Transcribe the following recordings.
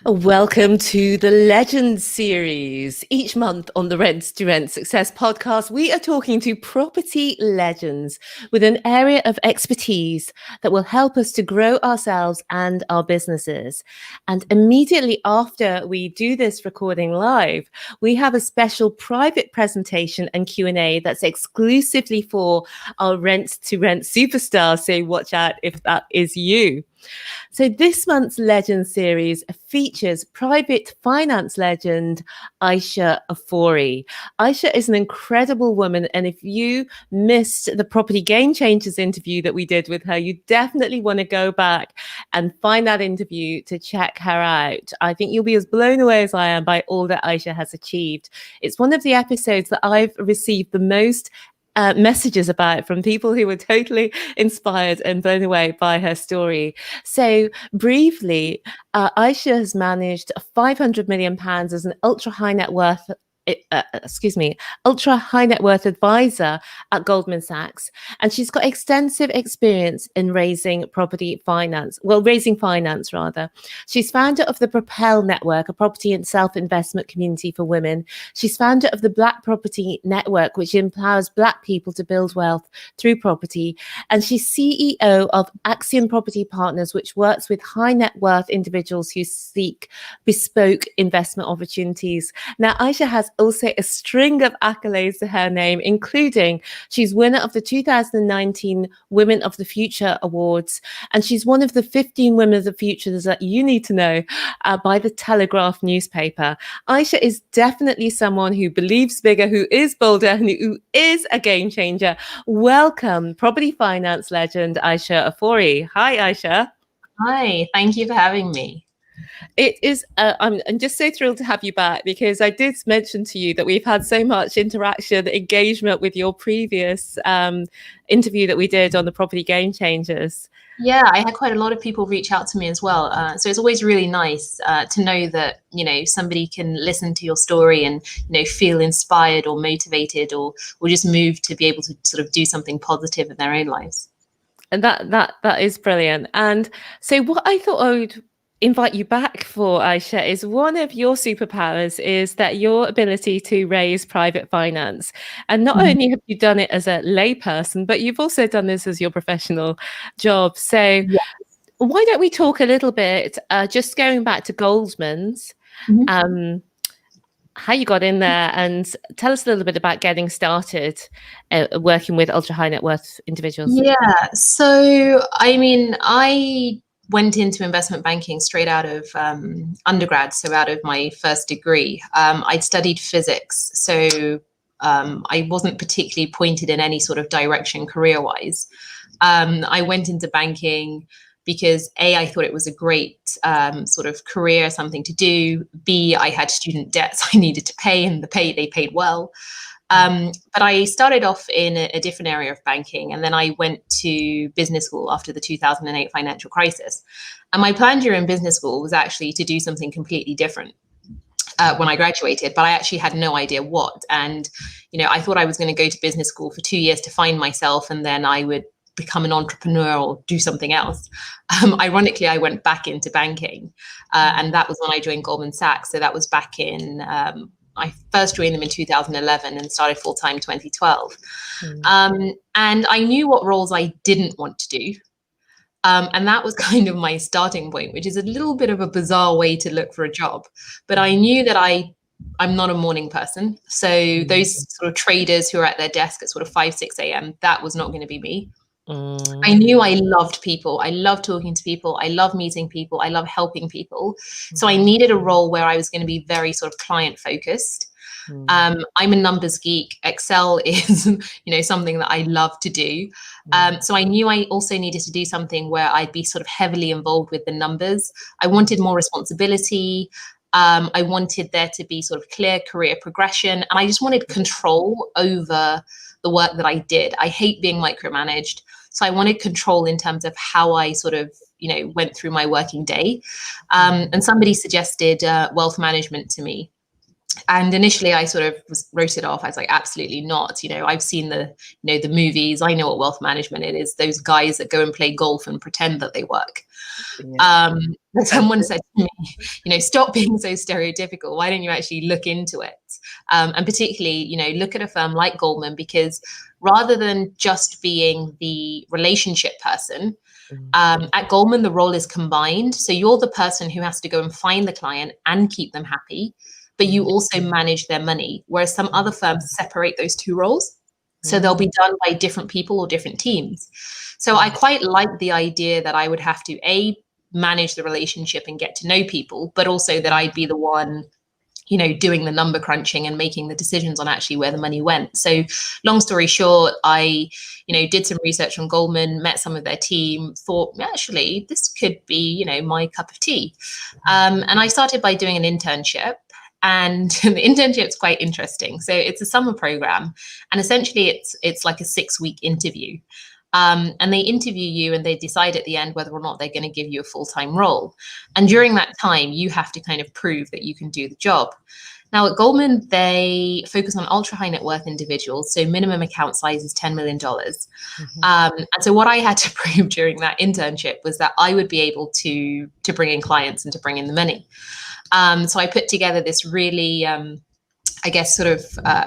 Welcome to the Legends series. Each month on the Rent to Rent Success podcast, we are talking to property legends with an area of expertise that will help us to grow ourselves and our businesses. And immediately after we do this recording live, we have a special private presentation and Q&A that's exclusively for our Rent to Rent superstars. So watch out if that is you. So this month's Legend series features private finance legend Ayesha Ofori. Ayesha is an incredible woman, and if you missed the Property Game Changers interview that we did with her, you definitely want to go back and find that interview to check her out. I think you'll be as blown away as I am by all that Ayesha has achieved. It's one of the episodes that I've received the most messages about from people who were totally inspired and blown away by her story. So briefly, Ayesha has managed £500 million as an ultra high net worth advisor at Goldman Sachs. And she's got extensive experience in raising finance rather. She's founder of the PropElle Network, a property and self-investment community for women. She's founder of the Black Property Network, which empowers Black people to build wealth through property. And she's CEO of Axion Property Partners, which works with high net worth individuals who seek bespoke investment opportunities. Now, Ayesha has also a string of accolades to her name, including she's winner of the 2019 Women of the Future Awards, and she's one of the 15 Women of the Future that you need to know by the Telegraph newspaper. Ayesha is definitely someone who believes bigger, who is bolder, and who is a game changer. Welcome, property finance legend Ayesha Ofori. Hi, Ayesha. Hi, thank you for having me. It is, I'm just so thrilled to have you back, because I did mention to you that we've had so much interaction, engagement with your previous interview that we did on the Property Game Changers. Yeah, I had quite a lot of people reach out to me as well. So it's always really nice to know that, somebody can listen to your story and, feel inspired or motivated or just moved to be able to sort of do something positive in their own lives. And that is brilliant. And so what I thought I would invite you back for, Ayesha, is one of your superpowers is that your ability to raise private finance. And not only have you done it as a layperson, but you've also done this as your professional job. So why don't we talk a little bit, just going back to Goldman's, how you got in there, and tell us a little bit about getting started working with ultra high net worth individuals. Yeah, so I went into investment banking straight out of undergrad, so out of my first degree. I'd studied physics, so I wasn't particularly pointed in any sort of direction career-wise. I went into banking because A, I thought it was a great sort of career, something to do. B, I had student debts I needed to pay, and they paid well. But I started off in a different area of banking, and then I went to business school after the 2008 financial crisis. And my plan during business school was actually to do something completely different when I graduated, but I actually had no idea what. And, I thought I was going to go to business school for 2 years to find myself, and then I would become an entrepreneur or do something else. Ironically, I went back into banking, and that was when I joined Goldman Sachs. So that was back in I first joined them in 2011 and started full-time 2012. And I knew what roles I didn't want to do. And that was kind of my starting point, which is a little bit of a bizarre way to look for a job. But I knew that I'm not a morning person. So those sort of traders who are at their desk at sort of 5, 6 a.m., that was not going to be me. I knew I loved people. I love talking to people. I love meeting people. I love helping people. So I needed a role where I was going to be very sort of client focused. I'm a numbers geek. Excel is, something that I love to do. So I knew I also needed to do something where I'd be sort of heavily involved with the numbers. I wanted more responsibility. I wanted there to be sort of clear career progression, and I just wanted control over the work that I did. I hate being micromanaged. So I wanted control in terms of how I sort of, went through my working day. And somebody suggested wealth management to me. And initially I sort of wrote it off. I was like, absolutely not. I've seen the movies. I know what wealth management it is. Those guys that go and play golf and pretend that they work. But someone said to me, stop being so stereotypical. Why don't you actually look into it? And particularly, look at a firm like Goldman, because rather than just being the relationship person, at Goldman, the role is combined. So you're the person who has to go and find the client and keep them happy, but you also manage their money. Whereas some other firms separate those two roles. So they'll be done by different people or different teams. So I quite like the idea that I would have to manage the relationship and get to know people, but also that I'd be the one, doing the number crunching and making the decisions on actually where the money went. So long story short, I, did some research on Goldman, met some of their team, thought, actually, this could be, my cup of tea. And I started by doing an internship. And the internship's quite interesting. So it's a summer program, and essentially it's like a 6-week interview. And they interview you and they decide at the end whether or not they're going to give you a full-time role. And during that time, you have to kind of prove that you can do the job. Now at Goldman, they focus on ultra high net worth individuals. So minimum account size is $10 million. And so what I had to prove during that internship was that I would be able to bring in clients and to bring in the money. So I put together this really,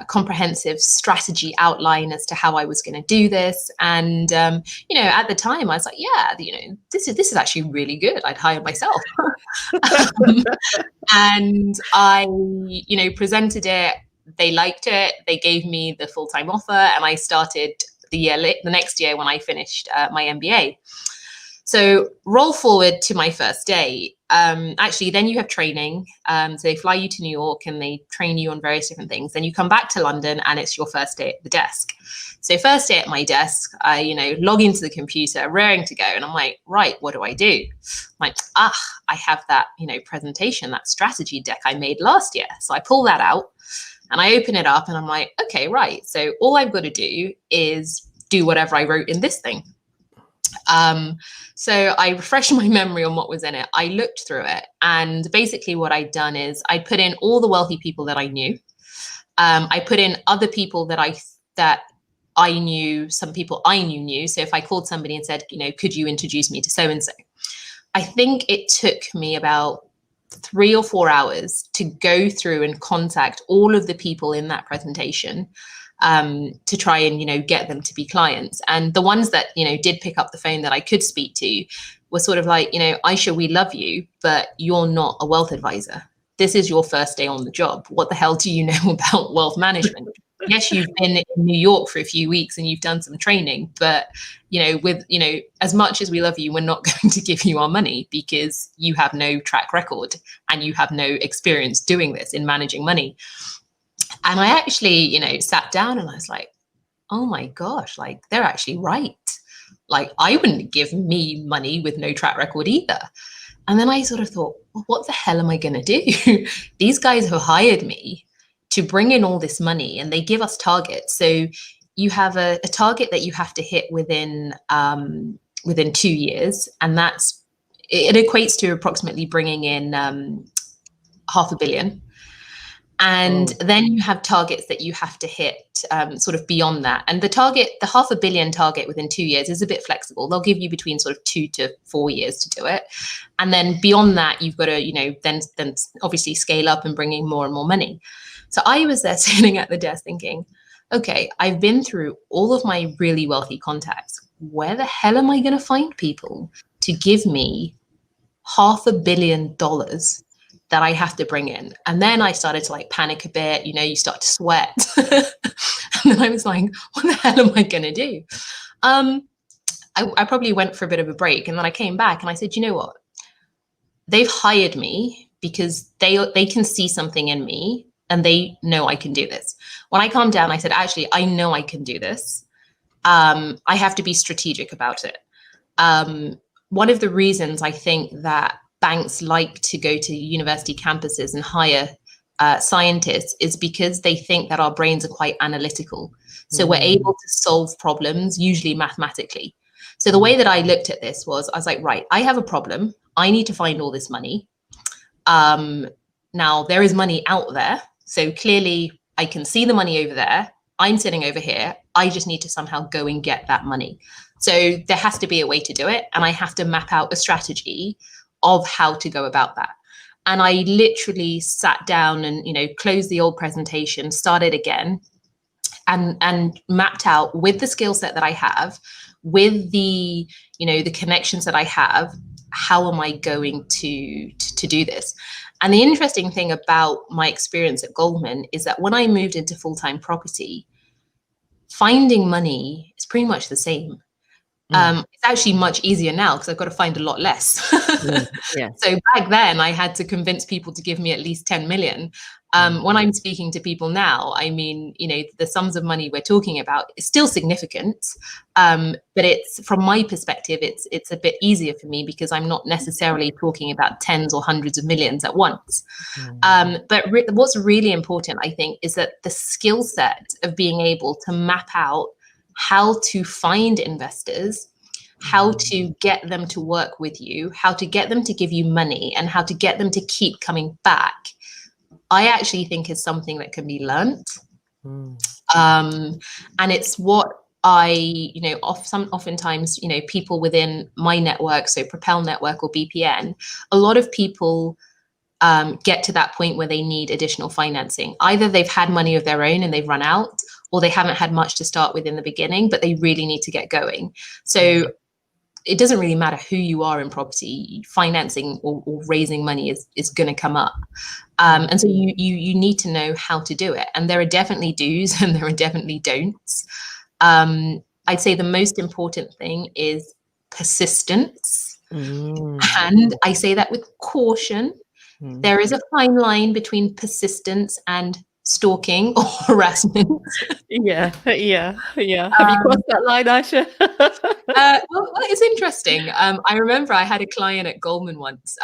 comprehensive strategy outline as to how I was going to do this. And, at the time I was like, yeah, this is actually really good. I'd hire myself. And I, presented it. They liked it. They gave me the full-time offer, and I started the next year when I finished my MBA. So roll forward to my first day. Actually, then you have training. So they fly you to New York and they train you on various different things. Then you come back to London and it's your first day at the desk. So first day at my desk, I, log into the computer, raring to go. And I'm like, right, what do I do? I'm like, I have that, presentation, that strategy deck I made last year. So I pull that out and I open it up and I'm like, okay, right. So all I've got to do is do whatever I wrote in this thing. So I refreshed my memory on what was in it. I looked through it, and basically what I'd done is I put in all the wealthy people that I knew. I put in other people that I knew, some people I knew. So if I called somebody and said, could you introduce me to so-and-so? I think it took me about 3 or 4 hours to go through and contact all of the people in that presentation, to try and, get them to be clients. And the ones that, did pick up the phone that I could speak to were sort of like, Ayesha, we love you, but you're not a wealth advisor. This is your first day on the job. What the hell do you know about wealth management? Yes, you've been in New York for a few weeks and you've done some training, but, as much as we love you, we're not going to give you our money because you have no track record and you have no experience doing this in managing money. And I actually, sat down and I was like, oh my gosh, like they're actually right. Like I wouldn't give me money with no track record either. And then I sort of thought, well, what the hell am I going to do? These guys have hired me to bring in all this money and they give us targets. So you have a target that you have to hit within 2 years. And it equates to approximately bringing in $500 million. And then you have targets that you have to hit sort of beyond that. And the $500 million target within 2 years is a bit flexible. They'll give you between sort of 2 to 4 years to do it. And then beyond that, you've got to, then obviously scale up and bring in more and more money. So I was there sitting at the desk thinking, okay, I've been through all of my really wealthy contacts. Where the hell am I going to find people to give me $500 million that I have to bring in? And then I started to like panic a bit, you start to sweat. And then I was like, what the hell am I going to do? I probably went for a bit of a break, and then I came back and I said, you know what? They've hired me because they can see something in me and they know I can do this. When I calmed down, I said, actually, I know I can do this. I have to be strategic about it. One of the reasons I think that banks like to go to university campuses and hire scientists is because they think that our brains are quite analytical. So we're able to solve problems, usually mathematically. So the way that I looked at this was, I was like, right, I have a problem. I need to find all this money. Now there is money out there. So clearly I can see the money over there. I'm sitting over here. I just need to somehow go and get that money. So there has to be a way to do it. And I have to map out a strategy of how to go about that. And I literally sat down and, closed the old presentation, started again, and mapped out with the skill set that I have, with the, the connections that I have, how am I going to do this? And the interesting thing about my experience at Goldman is that when I moved into full-time property, finding money is pretty much the same. It's actually much easier now because I've got to find a lot less. Yeah. So back then I had to convince people to give me at least 10 million. When I'm speaking to people now, I mean, the sums of money we're talking about is still significant. But it's, from my perspective, it's a bit easier for me because I'm not necessarily talking about tens or hundreds of millions at once. But what's really important, I think, is that the skill set of being able to map out how to find investors, how to get them to work with you, how to get them to give you money, and how to get them to keep coming back, I actually think is something that can be learnt. And it's what I, oftentimes, people within my network, so PropElle Network or BPN, a lot of people get to that point where they need additional financing. Either they've had money of their own and they've run out, or they haven't had much to start with in the beginning, but they really need to get going. So it doesn't really matter who you are in property, financing or raising money is going to come up. And so you need to know how to do it. And there are definitely do's and there are definitely don'ts. I'd say the most important thing is persistence. And I say that with caution. There is a fine line between persistence and stalking or harassment. Yeah. Have you crossed that line, Ayesha? Well, it's interesting. I remember I had a client at Goldman once.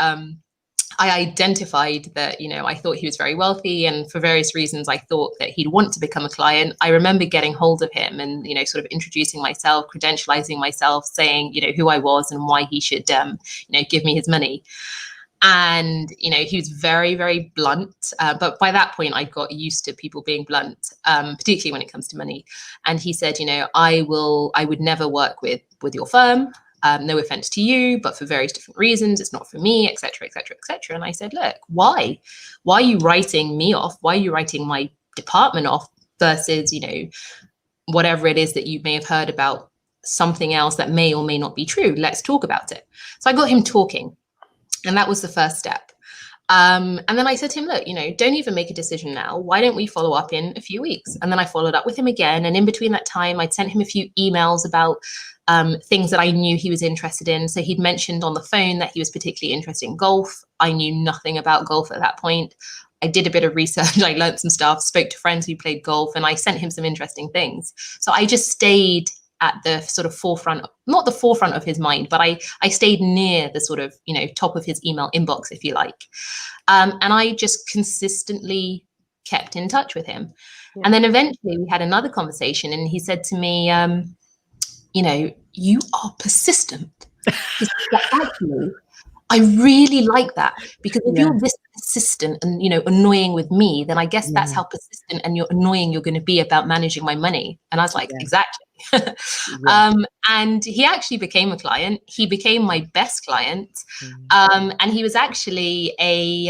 I identified that, I thought he was very wealthy, and for various reasons, I thought that he'd want to become a client. I remember getting hold of him and, sort of introducing myself, credentializing myself, saying, who I was and why he should, give me his money. And, he was very, very blunt. But by that point, I got used to people being blunt, particularly when it comes to money. And he said, I would never work with your firm. No offense to you, but for various different reasons, it's not for me, et cetera, et cetera, et cetera. And I said, look, why? Why are you writing me off? Why are you writing my department off versus, whatever it is that you may have heard about something else that may or may not be true? Let's talk about it. So I got him talking. And that was the first step. And then I said to him, look, don't even make a decision now. Why don't we follow up in a few weeks? And then I followed up with him again. And in between that time, I'd sent him a few emails about things that I knew he was interested in. So he'd mentioned on the phone that he was particularly interested in golf. I knew nothing about golf at that point. I did a bit of research. I learned some stuff, spoke to friends who played golf, and I sent him some interesting things. So I just stayed at the sort of forefront, not the forefront of his mind, but I stayed near the sort of, top of his email inbox, if you like. And I just consistently kept in touch with him. Yeah. And then eventually we had another conversation and he said to me, you are persistent. Actually, I really like that, because if you're this persistent and, annoying with me, then I guess that's how persistent and you're annoying you're going to be about managing my money. And I was like, exactly. And he actually became a client. He became my best client. And he was actually a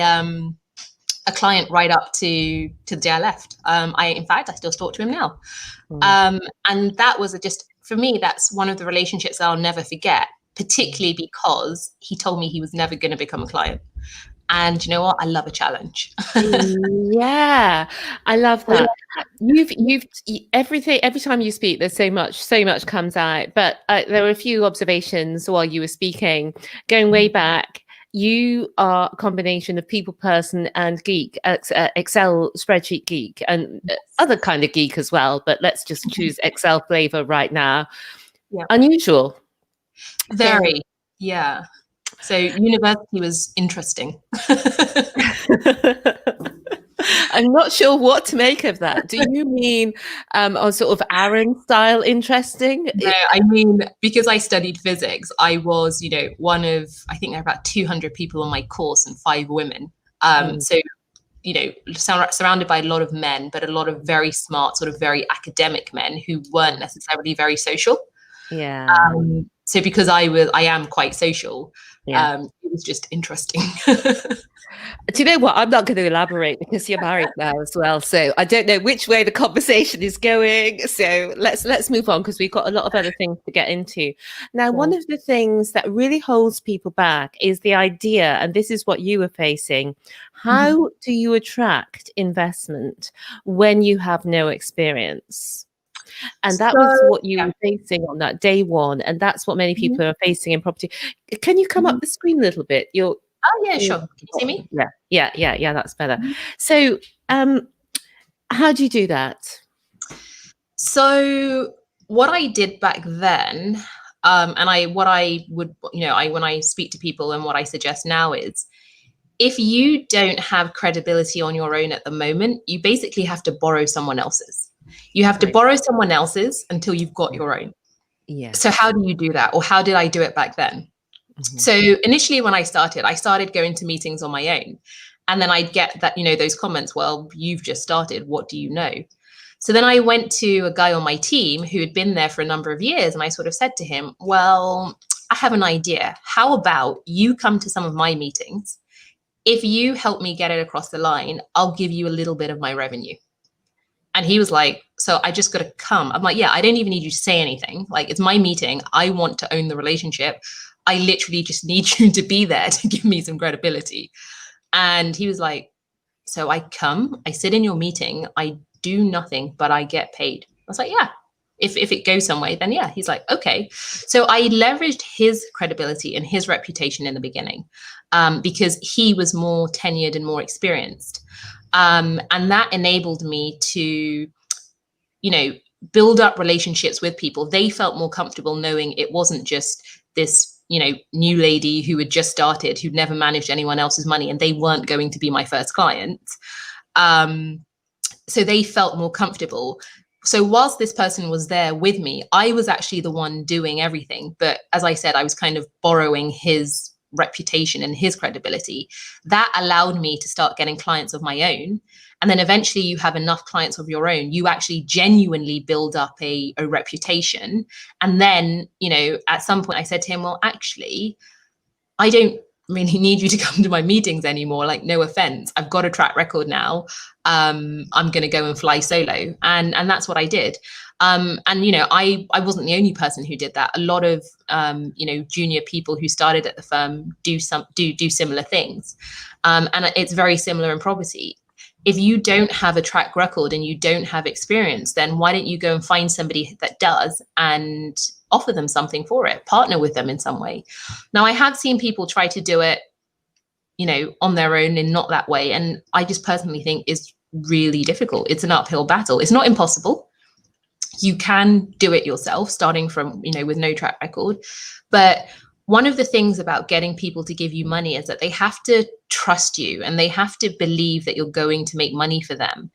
client right up to the day I left. In fact, I still talk to him now. And that was for me, that's one of the relationships I'll never forget, particularly because he told me he was never going to become a client. And you know what? I love a challenge. Yeah, I love that. You've everything. Every time you speak, there's so much comes out. But there were a few observations while you were speaking, going way back. You are a combination of people person and geek, Excel spreadsheet geek, and other kind of geek as well. But let's just choose Excel flavor right now. Yeah. Unusual. Very, yeah. So university was interesting. I'm not sure what to make of that. Do you mean on sort of Aaron style interesting? No, I mean, because I studied physics, I was, one of, I think there are about 200 people on my course and 5 women. So surrounded by a lot of men, but a lot of very smart, sort of very academic men who weren't necessarily very social. Yeah. So because I am quite social, Yeah. it was just interesting. Do you know what? I'm not going to elaborate because you're married now as well. So I don't know which way the conversation is going. So let's move on because we've got a lot of other things to get into. Now, one of the things that really holds people back is the idea, and this is what you were facing. How do you attract investment when you have no experience? And that was what you were facing on that day one. And that's what many people are facing in property. Can you come up the screen a little bit? Oh, yeah, sure. Can you see me? Yeah, that's better. So how do you do that? So what I did back then, and when I speak to people and what I suggest now is, if you don't have credibility on your own at the moment, you basically have to borrow someone else's. You have to borrow someone else's until you've got your own. Yeah. So how do you do that? Or how did I do it back then? So initially when I started going to meetings on my own, and then I'd get that, those comments, well, you've just started, what do you know? So then I went to a guy on my team who had been there for a number of years, and I sort of said to him, well, I have an idea. How about you come to some of my meetings? If you help me get it across the line, I'll give you a little bit of my revenue. And he was like, so I just got to come. I'm like, yeah, I don't even need you to say anything. Like, it's my meeting. I want to own the relationship. I literally just need you to be there to give me some credibility. And he was like, so I come, I sit in your meeting, I do nothing, but I get paid. I was like, yeah, if it goes some way, then yeah. He's like, okay. So I leveraged his credibility and his reputation in the beginning because he was more tenured and more experienced. And that enabled me to, build up relationships with people. They felt more comfortable knowing it wasn't just this new lady who had just started, who'd never managed anyone else's money, and they weren't going to be my first client. So they felt more comfortable. So whilst this person was there with me, I was actually the one doing everything. But as I said, I was kind of borrowing his reputation and his credibility. That allowed me to start getting clients of my own. And then eventually you have enough clients of your own, you actually genuinely build up a reputation. And then, at some point I said to him, well, actually, I don't really need you to come to my meetings anymore. Like, no offense, I've got a track record now. I'm going to go and fly solo. And that's what I did. And, I wasn't the only person who did that. A lot of, junior people who started at the firm do similar things. And it's very similar in property. If you don't have a track record and you don't have experience, then why don't you go and find somebody that does and offer them something for it, partner with them in some way. Now, I have seen people try to do it, on their own and not that way. And I just personally think it's really difficult. It's an uphill battle. It's not impossible. You can do it yourself, starting from, with no track record. But one of the things about getting people to give you money is that they have to trust you and they have to believe that you're going to make money for them.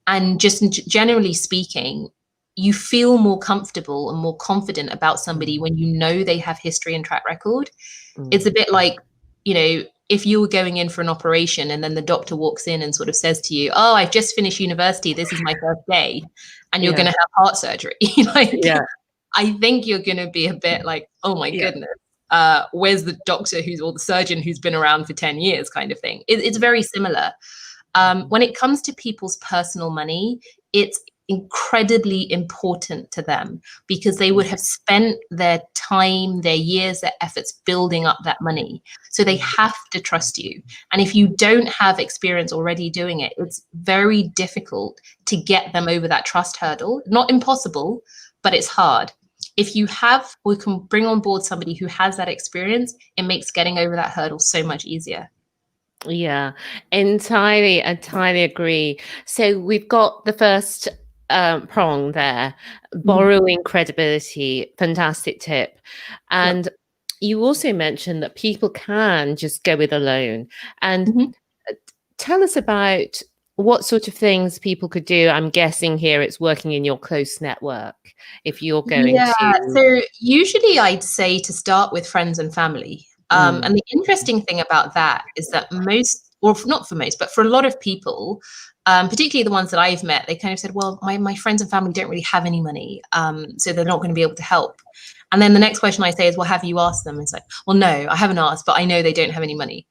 And just generally speaking, you feel more comfortable and more confident about somebody when you know they have history and track record. It's a bit like, if you were going in for an operation and then the doctor walks in and sort of says to you, oh, I've just finished university, this is my first day, and you're going to have heart surgery. I think you're going to be a bit like, oh my goodness, where's the doctor or the surgeon who's been around for 10 years kind of thing. It's very similar. When it comes to people's personal money, it's incredibly important to them because they would have spent their time, their years, their efforts building up that money. So they have to trust you. And if you don't have experience already doing it, it's very difficult to get them over that trust hurdle. Not impossible, but it's hard. If you have or can bring on board somebody who has that experience, it makes getting over that hurdle so much easier. Yeah, entirely agree. So we've got the first prong there, borrowing credibility, fantastic tip. And you also mentioned that people can just go with a loan. And tell us about what sort of things people could do. I'm guessing here it's working in your close network if you're going to. So usually I'd say to start with friends and family. And the interesting thing about that is that most or not for most, but for a lot of people, particularly the ones that I've met, they kind of said, well, my friends and family don't really have any money, so they're not going to be able to help. And then the next question I say is, well, have you asked them? It's like, well, no, I haven't asked, but I know they don't have any money.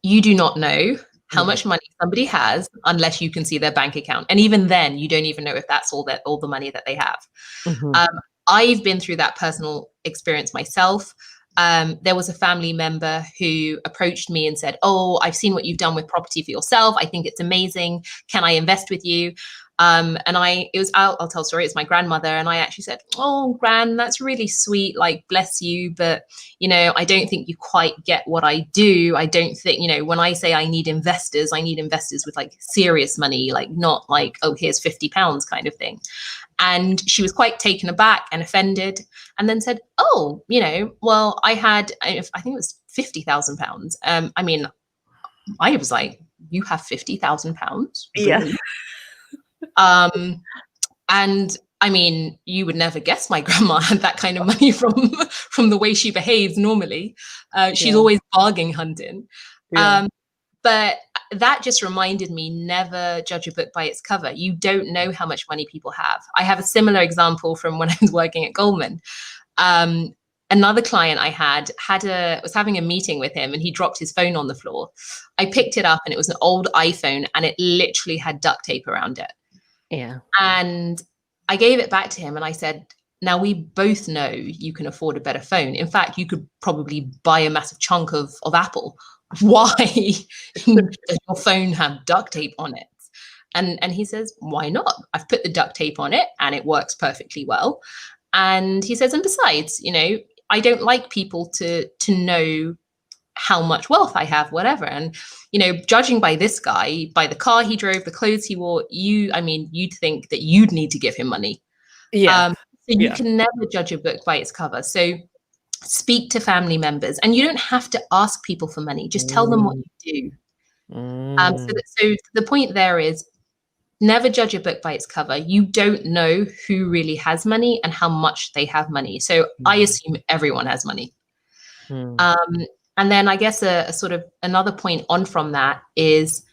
You do not know how much money somebody has unless you can see their bank account. And even then, you don't even know if that's all the money that they have. I've been through that personal experience myself. There was a family member who approached me and said, oh, I've seen what you've done with property for yourself. I think it's amazing. Can I invest with you? And I'll tell a story. It's my grandmother. And I actually said, oh, Gran, that's really sweet. Like, bless you. But, I don't think you quite get what I do. I don't think, when I say I need investors with like serious money, like not like, oh, here's £50 kind of thing. And she was quite taken aback and offended, and then said, oh, well, I think it was £50,000. I mean, I was like, you have £50,000? Really? Yeah. And I mean, you would never guess my grandma had that kind of money from the way she behaves normally. She's always bargain hunting. Yeah. But that just reminded me, never judge a book by its cover. You don't know how much money people have. I have a similar example from when I was working at Goldman. Another client I was having a meeting with him, and he dropped his phone on the floor. I picked it up, and it was an old iPhone, and it literally had duct tape around it. Yeah. And I gave it back to him, and I said, now we both know you can afford a better phone. In fact, you could probably buy a massive chunk of Apple. Why does your phone have duct tape on it? And he says, why not? I've put the duct tape on it and it works perfectly well. And he says, and besides, I don't like people to know how much wealth I have, whatever. And, judging by this guy, by the car he drove, the clothes he wore, you'd think that you'd need to give him money. Yeah. So you can never judge a book by its cover. So speak to family members, and you don't have to ask people for money. Just tell them what you do. So the point there is, never judge a book by its cover. You don't know who really has money and how much they have money. So I assume everyone has money. And then I guess a sort of another point on from that is,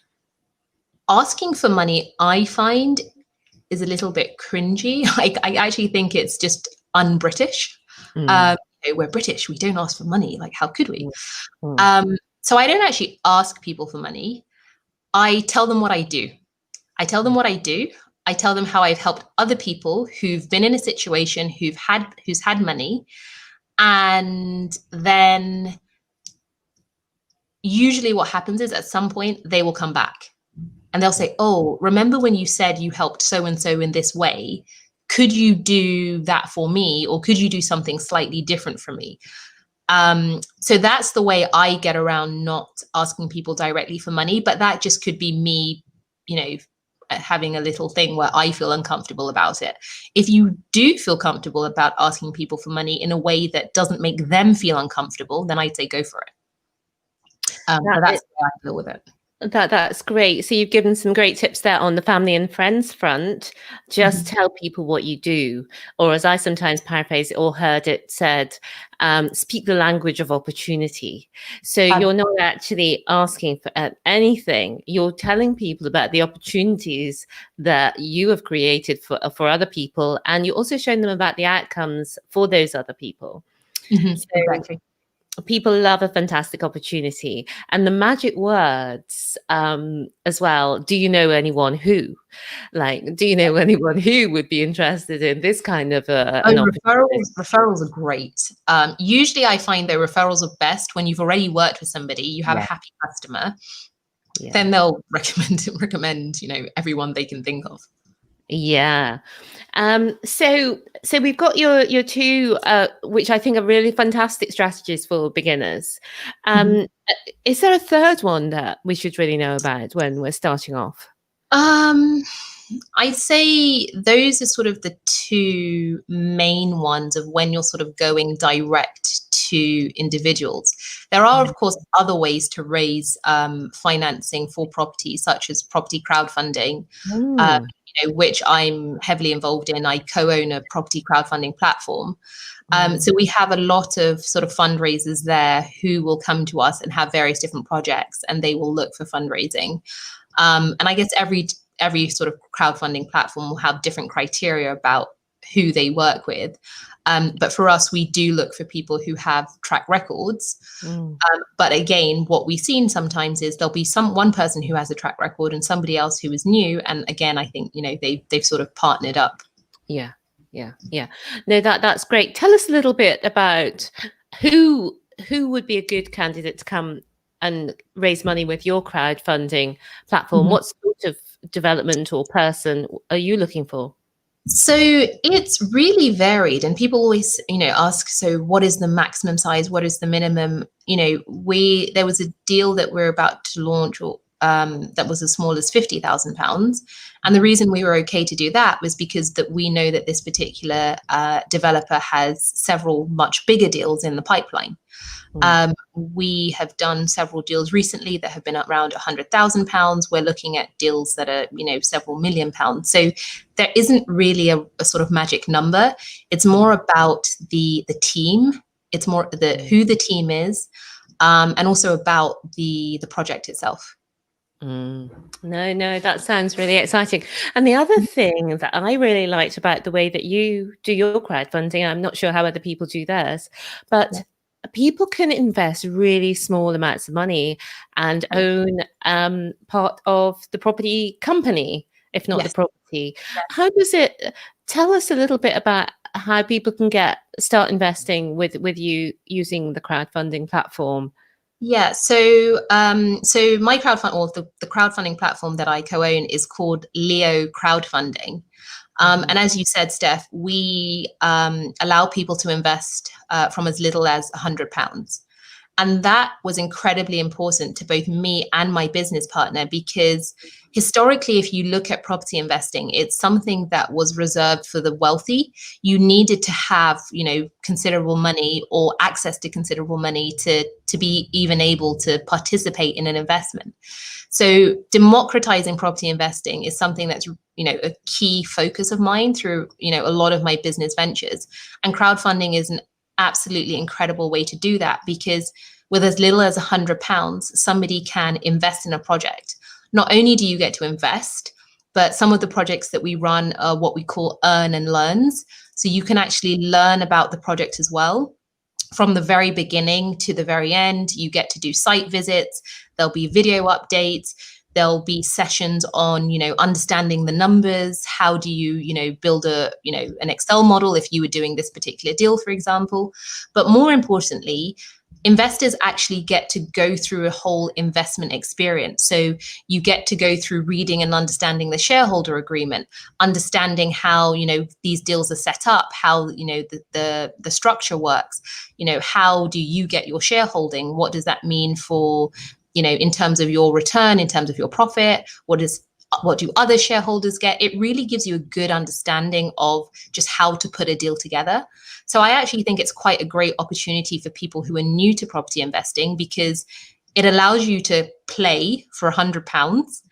asking for money, I find, is a little bit cringy. I actually think it's just un-British. We're British, we don't ask for money. Like, how could we? So I don't actually ask people for money. I tell them what I do. I tell them how I've helped other people who've been in a situation, who's had money. And then usually what happens is, at some point they will come back and they'll say, oh, remember when you said you helped so-and-so in this way? Could you do that for me? Or could you do something slightly different for me? So that's the way I get around not asking people directly for money. But that just could be me, having a little thing where I feel uncomfortable about it. If you do feel comfortable about asking people for money in a way that doesn't make them feel uncomfortable, then I'd say go for it. But that's the way I deal with it. That's great. So you've given some great tips there on the family and friends front. Just tell people what you do, or as I sometimes paraphrase it or heard it said, speak the language of opportunity. So you're not actually asking for anything. You're telling people about the opportunities that you have created for other people, and you're also showing them about the outcomes for those other people. Exactly. People love a fantastic opportunity, and the magic words as well. Do you know anyone who? Do you know anyone who would be interested in this kind of referrals are great. Usually I find that referrals are best when you've already worked with somebody, you have a happy customer, then they'll recommend everyone they can think of. Yeah. So we've got your two, which I think are really fantastic strategies for beginners. Is there a third one that we should really know about when we're starting off? I'd say those are sort of the two main ones of when you're sort of going direct to individuals. There are, of course, other ways to raise financing for property, such as property crowdfunding. which I'm heavily involved in. I co-own a property crowdfunding platform. So we have a lot of sort of fundraisers there who will come to us and have various different projects, and they will look for fundraising. And I guess every sort of crowdfunding platform will have different criteria about who they work with. But for us, we do look for people who have track records. But again, what we've seen sometimes is there'll be one person who has a track record and somebody else who is new. And again, I think, they've sort of partnered up. Yeah. No, that's great. Tell us a little bit about who would be a good candidate to come and raise money with your crowdfunding platform. What sort of development or person are you looking for? So it's really varied, and people always, ask, so what is the maximum size? What is the minimum? There was a deal that we're about to launch, or that was as small as £50,000. And the reason we were okay to do that was because that we know that this particular developer has several much bigger deals in the pipeline. We have done several deals recently that have been around £100,000. We're looking at deals that are, several £1 million. So there isn't really a sort of magic number. It's more about the team. It's more who the team is, and also about the project itself. No, that sounds really exciting. And the other thing that I really liked about the way that you do your crowdfunding, I'm not sure how other people do theirs, but people can invest really small amounts of money and own part of the property company, if not the property. How does it, tell us a little bit about how people can start investing with you using the crowdfunding platform? Yeah, so my crowdfund, or the crowdfunding platform that I co-own, is called Leo Crowdfunding. And as you said, Steph, we allow people to invest from as little as £100. And that was incredibly important to both me and my business partner, because historically, if you look at property investing, it's something that was reserved for the wealthy. You needed to have, considerable money or access to considerable money to be even able to participate in an investment. So democratizing property investing is something that's, a key focus of mine through, a lot of my business ventures. And crowdfunding is an absolutely incredible way to do that, because with as little as £100, somebody can invest in a project. Not only do you get to invest, but some of the projects that we run are what we call earn and learns. So you can actually learn about the project as well. From the very beginning to the very end, you get to do site visits. There'll be video updates. There'll be sessions on, understanding the numbers. How do you, build an Excel model if you were doing this particular deal, for example. But more importantly, investors actually get to go through a whole investment experience. So you get to go through reading and understanding the shareholder agreement, understanding how, these deals are set up, how, the structure works, how do you get your shareholding? What does that mean for, in terms of your return, in terms of your profit? What do other shareholders get? It really gives you a good understanding of just how to put a deal together. So I actually think it's quite a great opportunity for people who are new to property investing, because it allows you to play for £100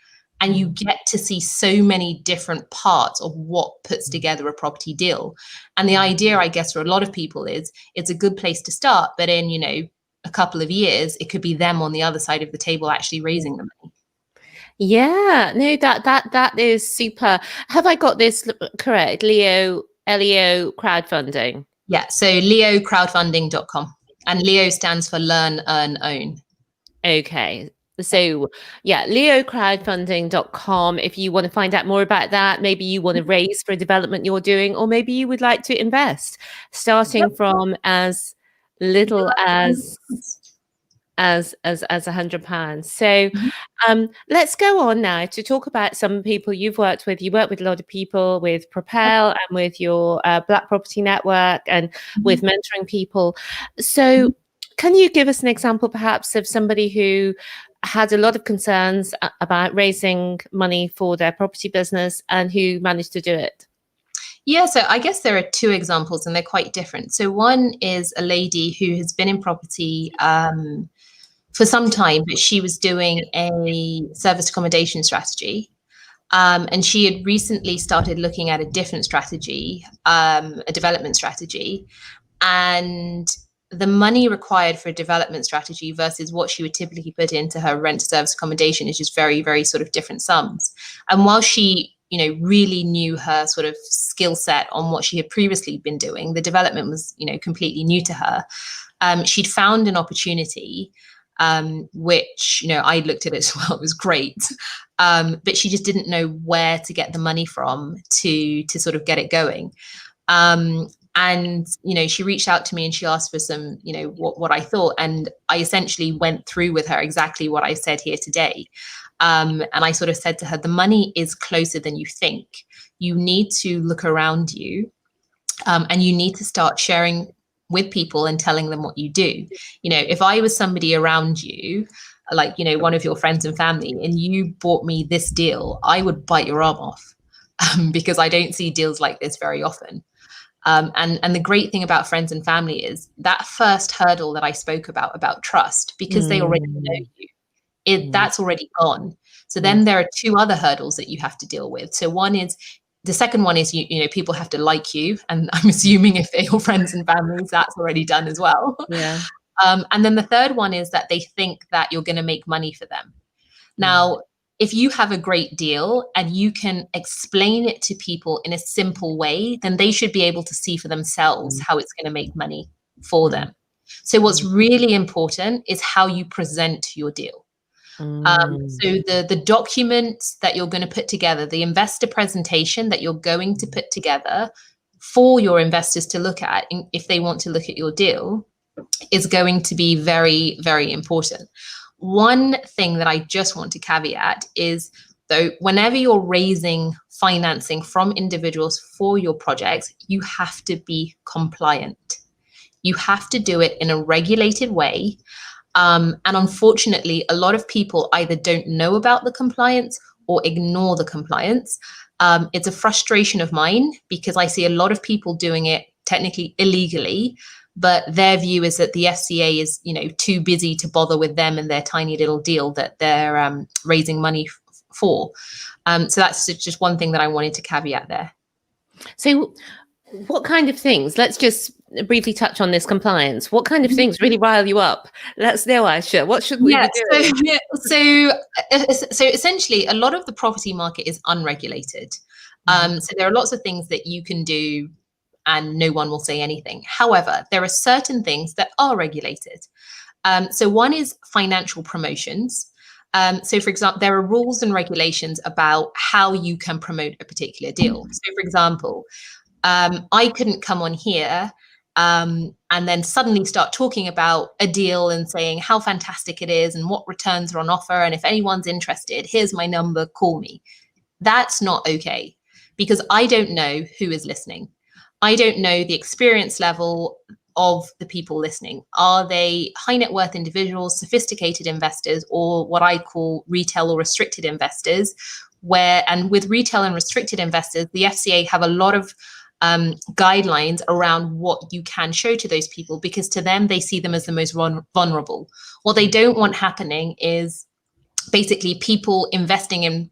and you get to see so many different parts of what puts together a property deal. And the idea, I guess, for a lot of people is it's a good place to start, but in, a couple of years, it could be them on the other side of the table actually raising the money. Yeah, no, that is super. Have I got this correct? Leo Crowdfunding. Yeah, so leocrowdfunding.com, and Leo stands for Learn, Earn, Own. Okay. So yeah, leocrowdfunding.com. If you want to find out more about that, maybe you want to raise for a development you're doing, or maybe you would like to invest, starting from as little as £100. So let's go on now to talk about some people you've worked with. You work with a lot of people with PropElle and with your Black Property Network and with mentoring people. So can you give us an example perhaps of somebody who had a lot of concerns about raising money for their property business and who managed to do it? Yeah, so I guess there are two examples and they're quite different. So one is a lady who has been in property for some time, but she was doing a service accommodation strategy. And she had recently started looking at a different strategy, a development strategy. And the money required for a development strategy versus what she would typically put into her rent to service accommodation is just very, very sort of different sums. And while she, really knew her sort of skill set on what she had previously been doing, the development was, completely new to her. She'd found an opportunity, which, I looked at it as well, it was great. But she just didn't know where to get the money from to sort of get it going. And, she reached out to me and she asked for some, what I thought. And I essentially went through with her exactly what I said here today. And I sort of said to her, the money is closer than you think. You need to look around you, and you need to start sharing with people and telling them what you do. If I was somebody around you, like, one of your friends and family, and you bought me this deal, I would bite your arm off, because I don't see deals like this very often. And the great thing about friends and family is that first hurdle that I spoke about trust, because they already know you, that's already gone. So then there are two other hurdles that you have to deal with. So the second one is, people have to like you. And I'm assuming if they're your friends and families, that's already done as well. Yeah. And then the third one is that they think that you're going to make money for them. Now, if you have a great deal and you can explain it to people in a simple way, then they should be able to see for themselves how it's going to make money for them. So what's really important is how you present your deal. So the documents that you're going to put together, the investor presentation that you're going to put together for your investors to look at, if they want to look at your deal, is going to be very, very important. One thing that I just want to caveat is, though, whenever you're raising financing from individuals for your projects, you have to be compliant. You have to do it in a regulated way. And unfortunately, a lot of people either don't know about the compliance or ignore the compliance. It's a frustration of mine because I see a lot of people doing it technically illegally, but their view is that the FCA is, too busy to bother with them and their tiny little deal that they're raising money for. So that's just one thing that I wanted to caveat there. So what kind of things, let's just briefly touch on this compliance. What kind of things really rile you up? Let's know, Ayesha. What should we be doing? So essentially, a lot of the property market is unregulated. So there are lots of things that you can do and no one will say anything. However, there are certain things that are regulated. So one is financial promotions. So for example, there are rules and regulations about how you can promote a particular deal. So for example, I couldn't come on here and then suddenly start talking about a deal and saying how fantastic it is and what returns are on offer. And if anyone's interested, here's my number, call me. That's not okay, because I don't know who is listening. I don't know the experience level of the people listening. Are they high net worth individuals, sophisticated investors, or what I call retail or restricted investors? And with retail and restricted investors, the FCA have a lot of guidelines around what you can show to those people, because to them, they see them as the most vulnerable. What they don't want happening is basically people investing in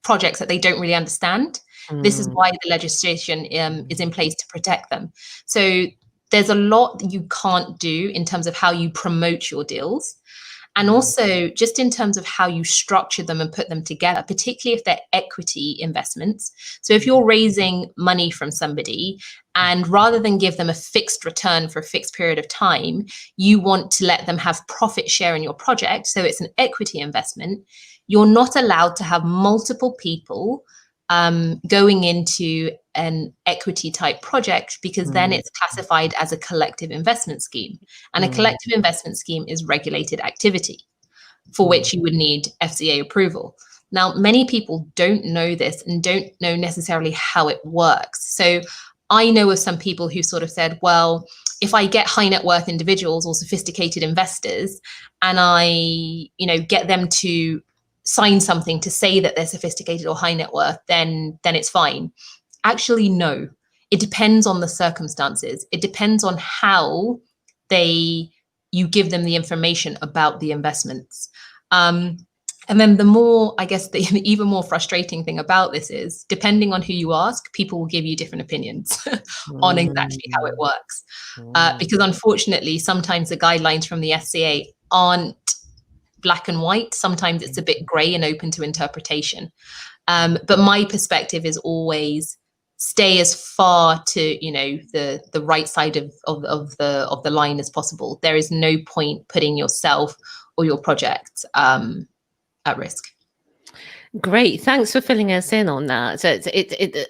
projects that they don't really understand. This is why the legislation is in place to protect them. So there's a lot that you can't do in terms of how you promote your deals. And also just in terms of how you structure them and put them together, particularly if they're equity investments. So if you're raising money from somebody and rather than give them a fixed return for a fixed period of time, you want to let them have profit share in your project. So it's an equity investment. You're not allowed to have multiple people going into an equity type project, because then it's classified as a collective investment scheme. And a collective investment scheme is regulated activity for which you would need FCA approval. Now, many people don't know this and don't know necessarily how it works. So I know of some people who sort of said, well, if I get high net worth individuals or sophisticated investors and I, get them to sign something to say that they're sophisticated or high net worth, then it's fine. Actually, no. It depends on the circumstances. It depends on how you give them the information about the investments. And then the even more frustrating thing about this is, depending on who you ask, people will give you different opinions on exactly how it works. Because unfortunately, sometimes the guidelines from the FCA aren't black and white. Sometimes it's a bit grey and open to interpretation. But my perspective is always stay as far to, the right side of the line as possible. There is no point putting yourself or your project at risk. Great, thanks for filling us in on that. So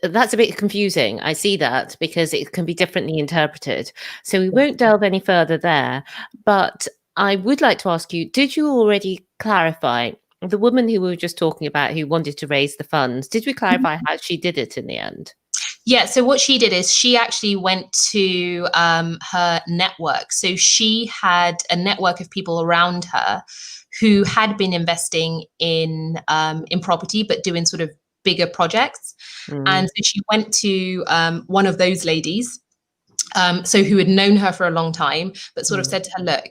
that's a bit confusing. I see that because it can be differently interpreted. So we won't delve any further there. But I would like to ask you: did you already clarify the woman who we were just talking about, who wanted to raise the funds? Did we clarify how she did it in the end? Yeah, so what she did is she actually went to her network. So she had a network of people around her who had been investing in property, but doing sort of bigger projects. And so she went to one of those ladies, so who had known her for a long time, but sort of said to her, look,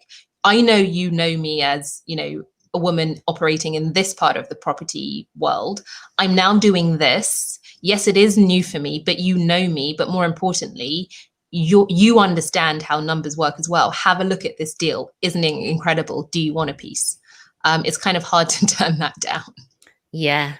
I know you know me as, a woman operating in this part of the property world. I'm now doing this. Yes, it is new for me, but you know me. But more importantly, you understand how numbers work as well. Have a look at this deal. Isn't it incredible? Do you want a piece? It's kind of hard to turn that down. Yeah.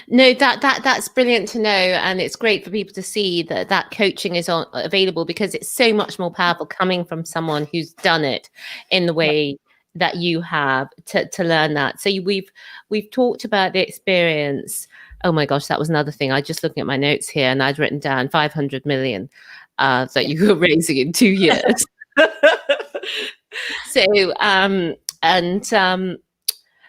No, that's brilliant to know, and it's great for people to see that coaching is available, because it's so much more powerful coming from someone who's done it in the way that you have, to learn that. So we've talked about the experience. Oh my gosh, that was another thing. I just looking at my notes here, and I'd written down 500 million that you were raising in 2 years.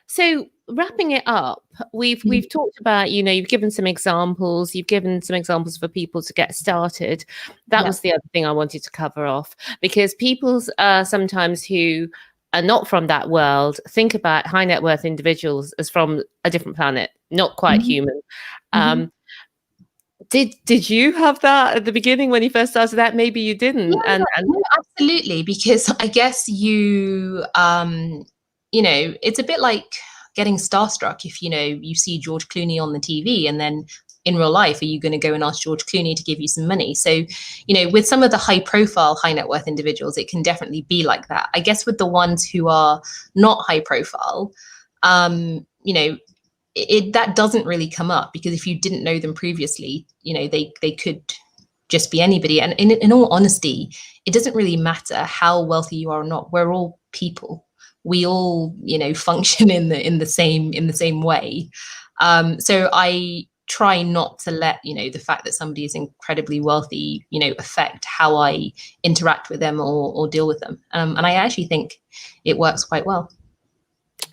So wrapping it up, we've talked about, you've given some examples. You've given some examples for people to get started. That was the other thing I wanted to cover off, because people sometimes who are not from that world think about high net worth individuals as from a different planet, not quite human. Did you have that at the beginning when you first started that? Maybe you didn't. Yeah, absolutely, because I guess it's a bit like getting starstruck if you see George Clooney on the TV, and then in real life, are you going to go and ask George Clooney to give you some money? So, with some of the high profile, high net worth individuals, it can definitely be like that. I guess with the ones who are not high profile, that doesn't really come up, because if you didn't know them previously, they could just be anybody. And in all honesty, it doesn't really matter how wealthy you are or not. We're all people. We all, function in the same way. So I try not to let, the fact that somebody is incredibly wealthy, affect how I interact with them or deal with them. And I actually think it works quite well.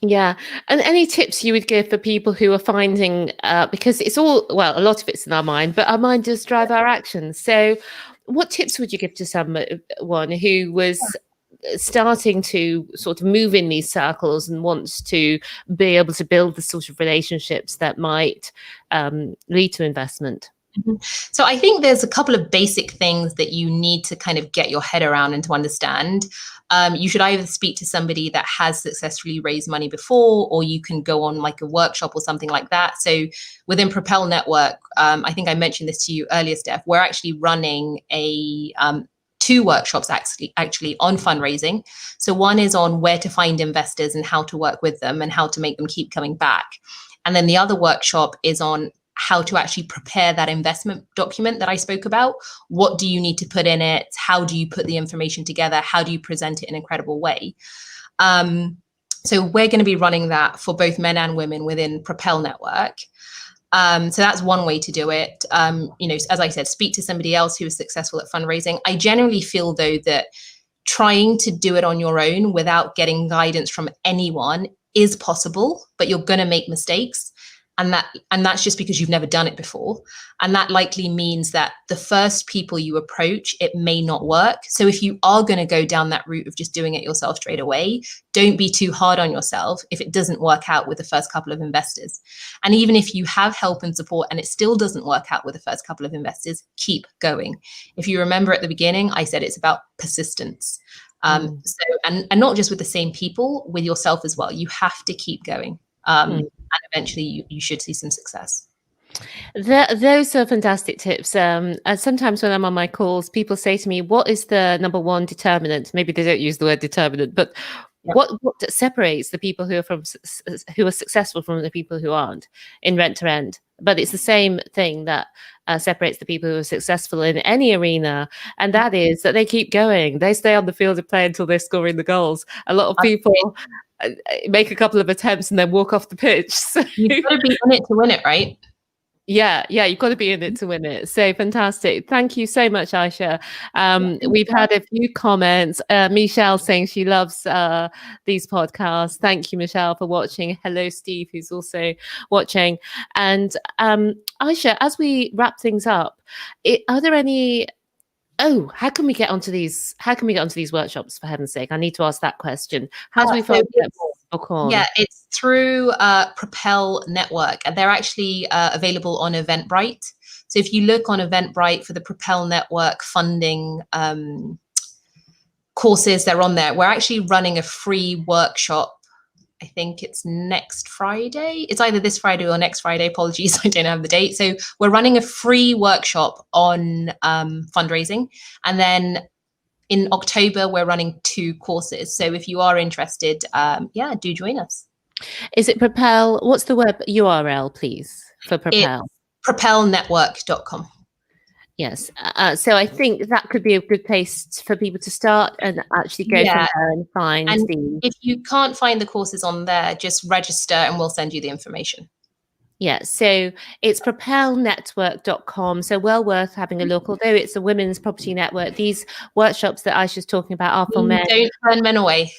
Yeah. And any tips you would give for people who are finding, because it's all, well, a lot of it's in our mind, but our mind does drive our actions. So what tips would you give to someone who was starting to sort of move in these circles and wants to be able to build the sort of relationships that might lead to investment? So I think there's a couple of basic things that you need to kind of get your head around and to understand. You should either speak to somebody that has successfully raised money before, or you can go on like a workshop or something like that. So within PropElle Network, I think I mentioned this to you earlier, Steph, we're actually running two workshops actually on fundraising. So one is on where to find investors and how to work with them and how to make them keep coming back. And then the other workshop is on how to actually prepare that investment document that I spoke about. What do you need to put in it? How do you put the information together? How do you present it in a credible way? So we're going to be running that for both men and women within PropElle Network. So that's one way to do it. As I said, speak to somebody else who is successful at fundraising. I generally feel, though, that trying to do it on your own without getting guidance from anyone is possible, but you're going to make mistakes. And that's just because you've never done it before. And that likely means that the first people you approach, it may not work. So if you are going to go down that route of just doing it yourself straight away, don't be too hard on yourself if it doesn't work out with the first couple of investors. And even if you have help and support and it still doesn't work out with the first couple of investors, keep going. If you remember at the beginning, I said it's about persistence. And not just with the same people, with yourself as well. You have to keep going. And eventually you should see some success. Those are fantastic tips. And sometimes when I'm on my calls, people say to me, what is the number one determinant? Maybe they don't use the word determinant, but what separates the people who are who are successful from the people who aren't in rent to rent? But it's the same thing that separates the people who are successful in any arena, and that is that they keep going. They stay on the field of play until they're scoring the goals. A lot of people make a couple of attempts and then walk off the pitch. So you've got to be in it to win it, right? Yeah, you've got to be in it to win it. So fantastic. Thank you so much, Ayesha. We've had a few comments. Michelle saying she loves these podcasts. Thank you, Michelle, for watching. Hello, Steve, who's also watching. And Ayesha, as we wrap things up, are there any... Oh, how can we get onto these? How can we get onto these workshops? For heaven's sake, I need to ask that question. How do we find them? Yeah, it's through PropElle Network, and they're actually available on Eventbrite. So if you look on Eventbrite for the PropElle Network funding courses, they're on there. We're actually running a free workshop. I think it's next Friday. It's either this Friday or next Friday. Apologies, I don't have the date. So we're running a free workshop on fundraising. And then in October, we're running 2 courses. So if you are interested, do join us. Is it PropElle? What's the web URL, please, for PropElle? It's propellenetwork.com. Yes. So I think that could be a good place for people to start and actually go from there and find if you can't find the courses on there, just register and we'll send you the information. Yeah, so it's propellenetwork.com. So well worth having a look. Although it's a women's property network, these workshops that Aisha's talking about are for men. Don't turn men away.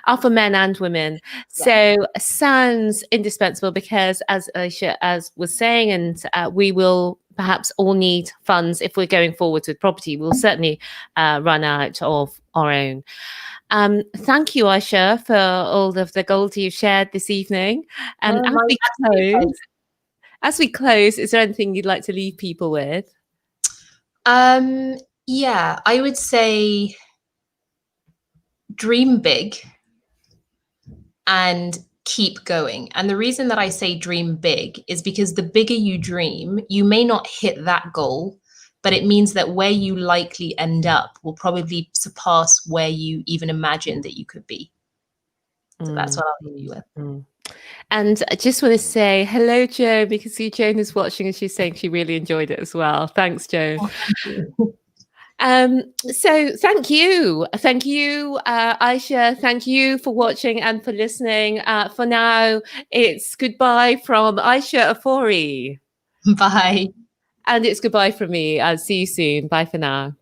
Are for men and women. Yeah. So sounds indispensable because, as Aisha was saying, and we will perhaps all need funds if we're going forward with property. We'll certainly run out of our own. Thank you, Ayesha, for all of the gold you've shared this evening. As we close, is there anything you'd like to leave people with? Yeah, I would say dream big and keep going. And the reason that I say dream big is because the bigger you dream, you may not hit that goal, but it means that where you likely end up will probably surpass where you even imagined that you could be. So that's what I'll leave you with. And I just want to say hello, Joan, because see Joan is watching and she's saying she really enjoyed it as well. Thanks, Joan. Oh, thank you. So thank you, Ayesha. Thank you for watching and for listening. For now, it's goodbye from Ayesha Ofori. Bye. And it's goodbye from me. I'll see you soon. Bye for now.